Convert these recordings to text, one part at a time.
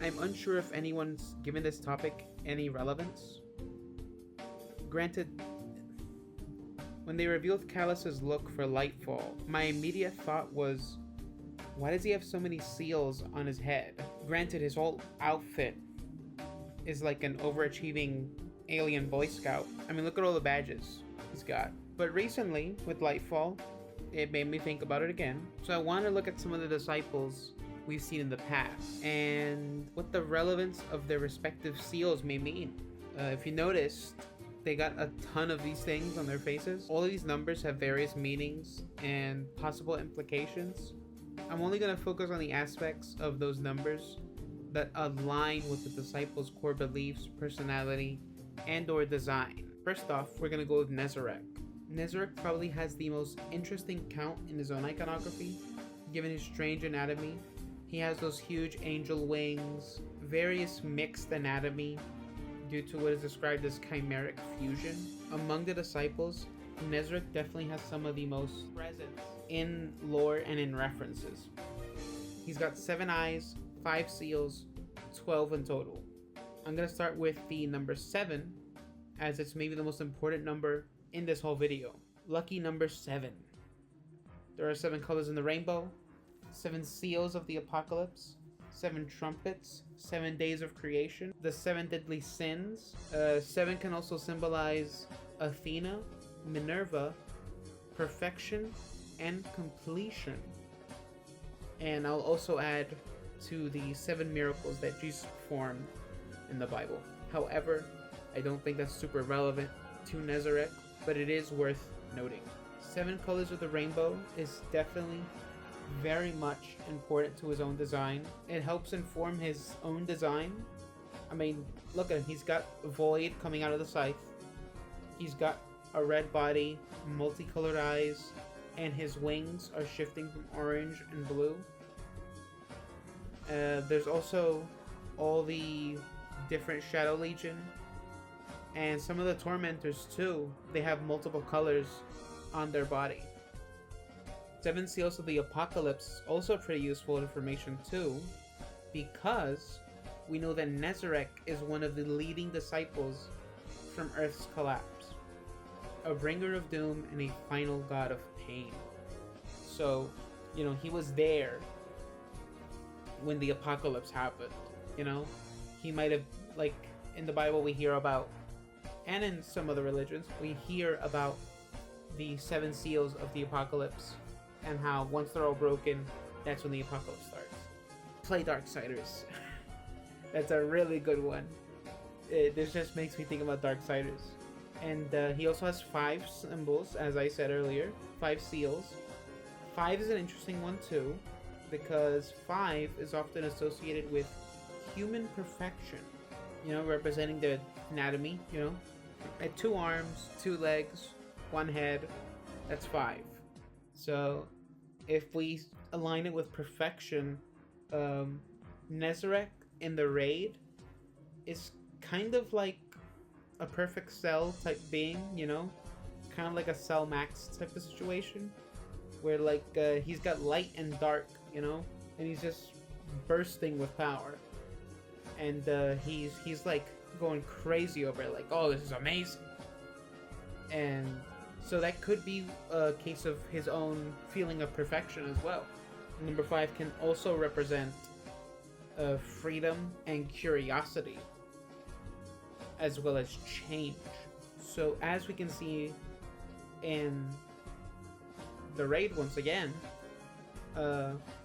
I'm unsure if anyone's given this topic any relevance. Granted, when they revealed Callus's look for Lightfall, my immediate thought was, why does he have so many seals on his head? Granted, his whole outfit is like an overachieving alien Boy Scout. I mean, look at all the badges he's got. But recently, with Lightfall, it made me think about it again. So I want to look at some of the disciples we've seen in the past and what the relevance of their respective seals may mean. If you noticed, they got a ton of these things on their faces. All of these numbers have various meanings and possible implications. I'm only going to focus on the aspects of those numbers that align with the disciples' core beliefs, personality, and or design. First off, we're going to go with Nezar. Nezar probably has the most interesting count in his own iconography, given his strange anatomy. He has those huge angel wings, various mixed anatomy due to what is described as chimeric fusion. Among the disciples, Nezar definitely has some of the most presence in lore and in references. He's got 7 eyes, 5 seals, 12 in total. I'm going to start with the number 7, as it's maybe the most important number in this whole video. Lucky number 7. There are 7 colors in the rainbow, 7 seals of the apocalypse, 7 trumpets, 7 days of creation, the 7 deadly sins. 7 can also symbolize Athena, Minerva, perfection, and completion. And I'll also add to the 7 miracles that Jesus performed in the Bible. However, I don't think that's super relevant to Nezar, but it is worth noting. 7 colors of the rainbow is definitely very much important to his own design. It helps inform his own design. I mean, look at him. He's got void coming out of the scythe. He's got a red body, multicolored eyes, and his wings are shifting from orange and blue. There's also all the different Shadow Legion, and some of the Tormentors too. They have multiple colors on their body. 7 seals of the apocalypse is also pretty useful information too, because we know that Nezar is one of the leading disciples from Earth's collapse, a bringer of doom and a final god of pain. So, he was there when the apocalypse happened. He might have, like in the Bible we hear about, and in some other religions we hear about the 7 seals of the apocalypse, and how once they're all broken, that's when the apocalypse starts. Play Darksiders. That's a really good one. This just makes me think about Darksiders. And he also has 5 symbols, as I said earlier. 5 seals. 5 is an interesting one too, because 5 is often associated with human perfection. Representing the anatomy, At 2 arms, 2 legs, 1 head, that's 5. So, if we align it with perfection, Nezar in the raid is kind of like a perfect cell type being, kind of like a Cell Max type of situation, where he's got light and dark, and he's just bursting with power, and he's like going crazy over it, like, oh, this is amazing. And so that could be a case of his own feeling of perfection as well. Number 5 can also represent freedom and curiosity, as well as change. So as we can see in the raid once again,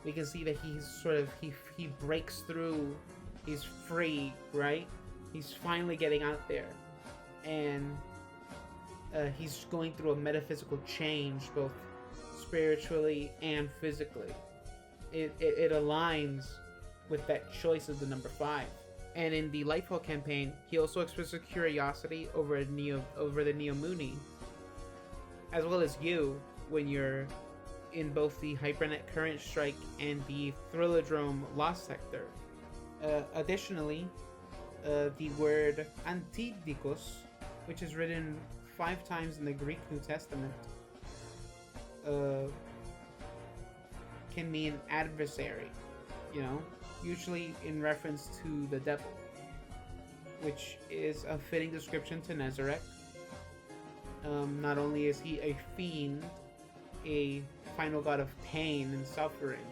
we can see that he's sort of, he breaks through, he's free, right? He's finally getting out there. And he's going through a metaphysical change, both spiritually and physically. It aligns with that choice of the number 5. And in the Lightfall campaign, he also expresses curiosity over the Neomuni, as well as you when you're in both the Hypernet Current Strike and the Thrillodrome Lost Sector. Additionally, the word antidikos, which is written 5 times in the Greek New Testament, can mean adversary, usually in reference to the devil, which is a fitting description to Nezarec. Not only is he a fiend, a final god of pain and suffering,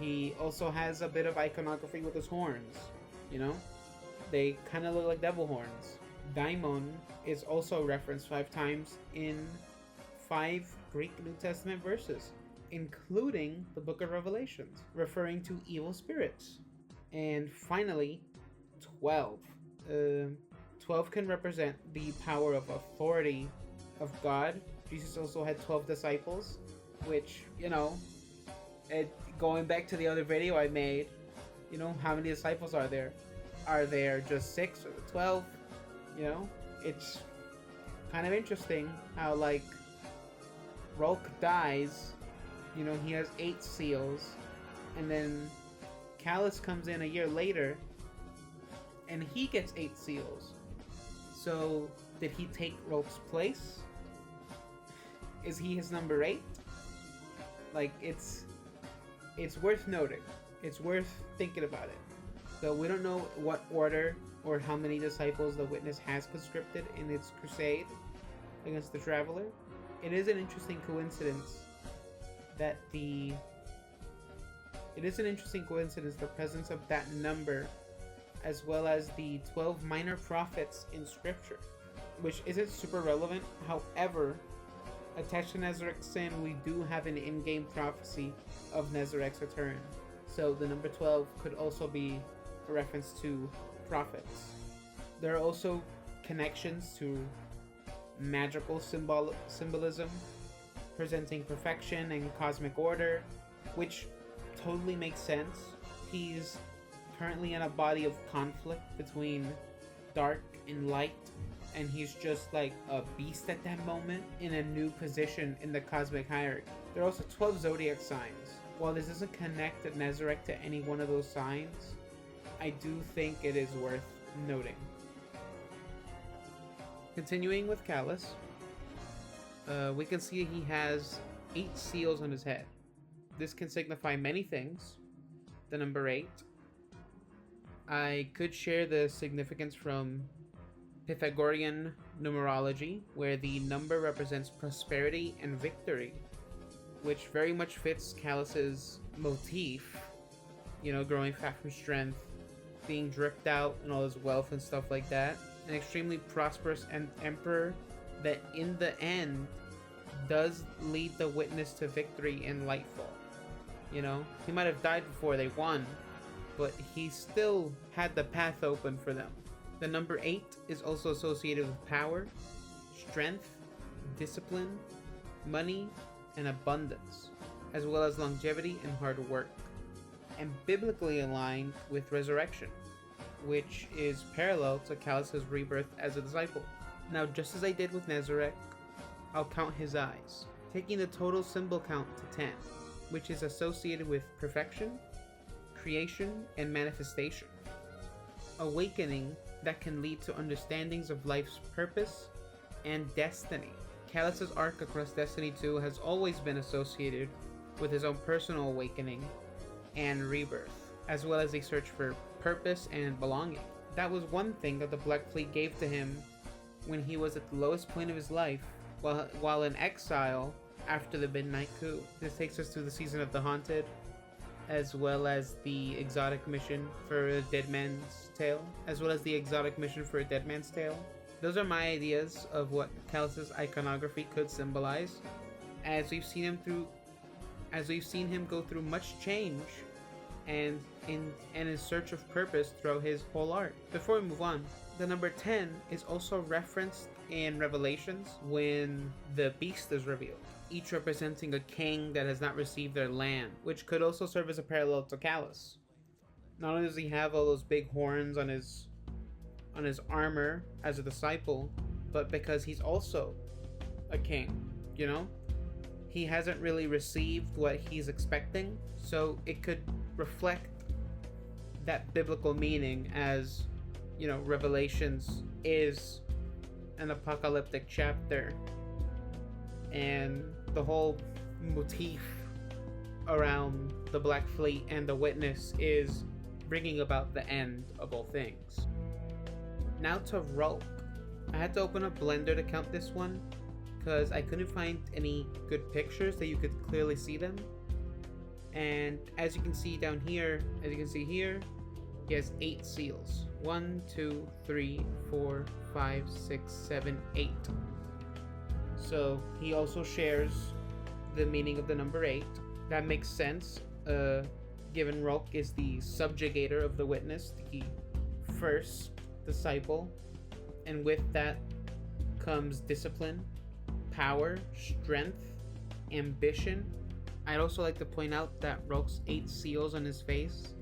he also has a bit of iconography with his horns, you know? They kind of look like devil horns. Daimon is also referenced 5 times in 5 Greek New Testament verses, including the Book of Revelations, referring to evil spirits. And finally, 12. 12 can represent the power of authority of God. Jesus also had 12 disciples, which, going back to the other video I made, how many disciples are there? Are there just 6 or 12? It's kind of interesting how, like, Rolk dies, he has 8 seals, and then Callus comes in a year later, and he gets 8 seals. So, did he take Rolk's place? Is he his number 8? Like, it's worth noting. It's worth thinking about it. So we don't know what order or how many disciples the Witness has conscripted in its crusade against the Traveler. It is an interesting coincidence that the presence of that number, as well as the 12 minor prophets in Scripture, which isn't super relevant. However, attached to Nezarec's sin, we do have an in-game prophecy of Nezarec's return. So the number 12 could also be a reference to prophets. There are also connections to magical symbolism, presenting perfection and cosmic order, which totally makes sense. He's currently in a body of conflict between dark and light, and he's just like a beast at that moment in a new position in the cosmic hierarchy. There are also 12 zodiac signs. While this doesn't connect Nezarec to any one of those signs, I do think it is worth noting. Continuing with Callus, we can see he has 8 seals on his head. This can signify many things. The number 8. I could share the significance from Pythagorean numerology, where the number represents prosperity and victory, which very much fits Callus's motif, growing fat from strength, being dripped out and all his wealth and stuff like that. An extremely prosperous emperor that in the end does lead the Witness to victory in Lightfall. He might have died before they won, but he still had the path open for them. The number 8 is also associated with power, strength, discipline, money, and abundance, as well as longevity and hard work, and biblically aligned with resurrection, which is parallel to Callus's rebirth as a disciple. Now, just as I did with Nezarec, I'll count his eyes, taking the total symbol count to 10, which is associated with perfection, creation, and manifestation. Awakening that can lead to understandings of life's purpose and destiny. Callus's arc across Destiny 2 has always been associated with his own personal awakening and rebirth, as well as a search for purpose and belonging. That was one thing that the Black Fleet gave to him when he was at the lowest point of his life, while in exile after the Midnight Coup. This takes us to the Season of the Haunted, as well as the exotic mission for a Dead Man's Tale, Those are my ideas of what Callus's iconography could symbolize, as we've seen him go through much change and in search of purpose throughout his whole arc. Before we move on, the number 10 is also referenced in Revelations when the beast is revealed, each representing a king that has not received their land, which could also serve as a parallel to Callus. Not only does he have all those big horns on his armor as a disciple, but because he's also a king, he hasn't really received what he's expecting, so it could reflect that biblical meaning as, Revelations is an apocalyptic chapter, and the whole motif around the Black Fleet and the Witness is bringing about the end of all things. Now to Rolk. I had to open up Blender to count this one because I couldn't find any good pictures that you could clearly see them. And as you can see down here, as you can see here, he has 8 seals. 1, 2, 3, 4, 5, 6, 7, 8. So he also shares the meaning of the number 8. That makes sense, given Rolk is the subjugator of the Witness, the first disciple, and with that comes discipline, power, strength, ambition. I'd also like to point out that Rolk's 8 seals on his face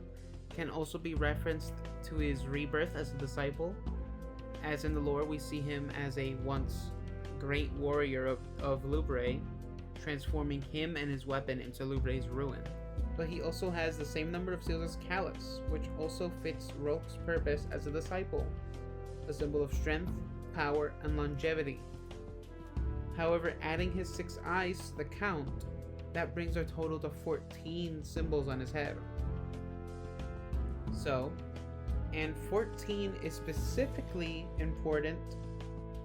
can also be referenced to his rebirth as a disciple, as in the lore we see him as a once great warrior of Lubre, transforming him and his weapon into Lubre's ruin. But he also has the same number of seals as Callus, which also fits Rolk's purpose as a disciple, a symbol of strength, power, and longevity. However, adding his 6 eyes to the count, that brings our total to 14 symbols on his head. So, and 14 is specifically important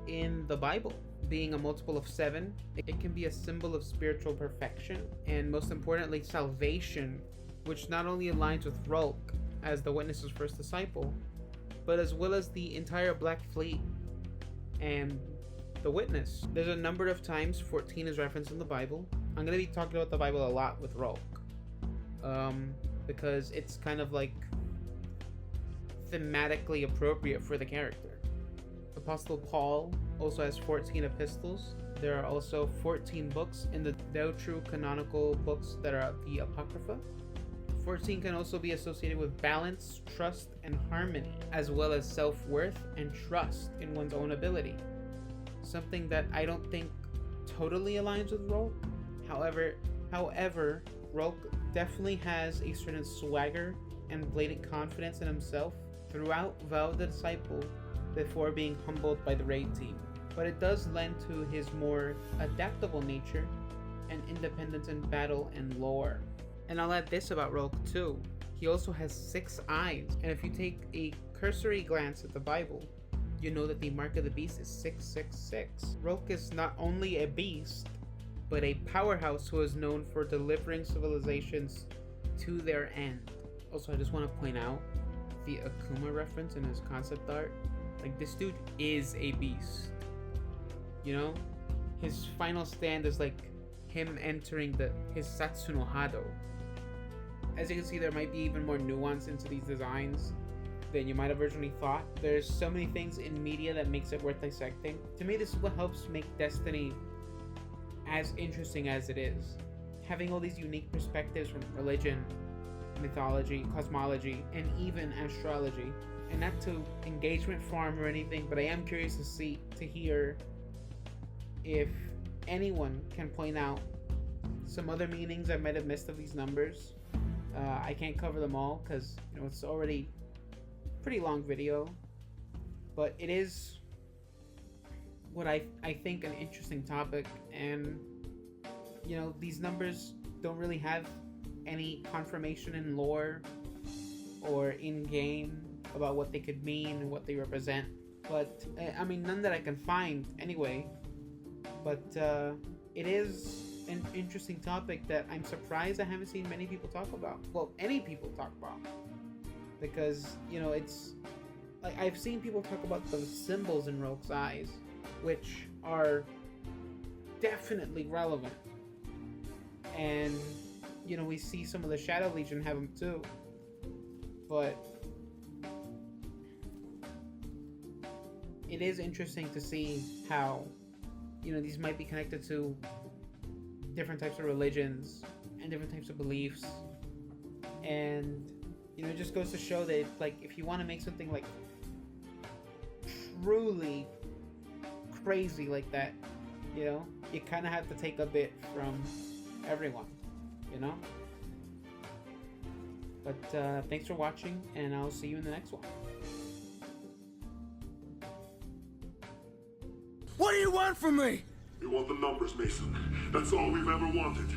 in the Bible. Being a multiple of 7, it can be a symbol of spiritual perfection, and most importantly, salvation, which not only aligns with Rolk as the Witness's first disciple, but as well as the entire Black Fleet and the Witness. There's a number of times 14 is referenced in the Bible. I'm going to be talking about the Bible a lot with Rolk, because it's kind of like thematically appropriate for the character. Apostle Paul also has 14 epistles. There are also 14 books in the deuterocanonical books that are the Apocrypha. 14 can also be associated with balance, trust, and harmony, as well as self-worth and trust in one's own ability. Something that I don't think totally aligns with Rolk. However, Rolk definitely has a certain swagger and blatant confidence in himself throughout Vow of the Disciple before being humbled by the raid team. But it does lend to his more adaptable nature and independence in battle and lore. And I'll add this about Rolk too. He also has 6 eyes, and if you take a cursory glance at the Bible, you know that the mark of the beast is 666. Rolk is not only a beast, but a powerhouse who is known for delivering civilizations to their end. Also, I just want to point out the Akuma reference in his concept art. Like, this dude is a beast. You know? His final stand is like him entering his Satsuno Hado. As you can see, there might be even more nuance into these designs than you might have originally thought. There's so many things in media that makes it worth dissecting. To me, this is what helps make Destiny as interesting as it is. Having all these unique perspectives from religion, mythology, cosmology, and even astrology. And not to engagement farm or anything, but I am curious to hear if anyone can point out some other meanings I might have missed of these numbers. I can't cover them all because it's already a pretty long video, but it is what I think an interesting topic, and these numbers don't really have any confirmation in lore or in game about what they could mean and what they represent, but I mean, none that I can find anyway. But it is an interesting topic that I'm surprised I haven't seen many people talk about. Well, any people talk about, because it's like I've seen people talk about the symbols in Rolk's eyes, which are definitely relevant, and we see some of the Shadow Legion have them too, but it is interesting to see how these might be connected to different types of religions and different types of beliefs, and it just goes to show that like if you want to make something like truly crazy like that, you kind of have to take a bit from everyone, but thanks for watching, and I'll see you in the next one. What do you want from me? We want the numbers, Mason. That's all we've ever wanted.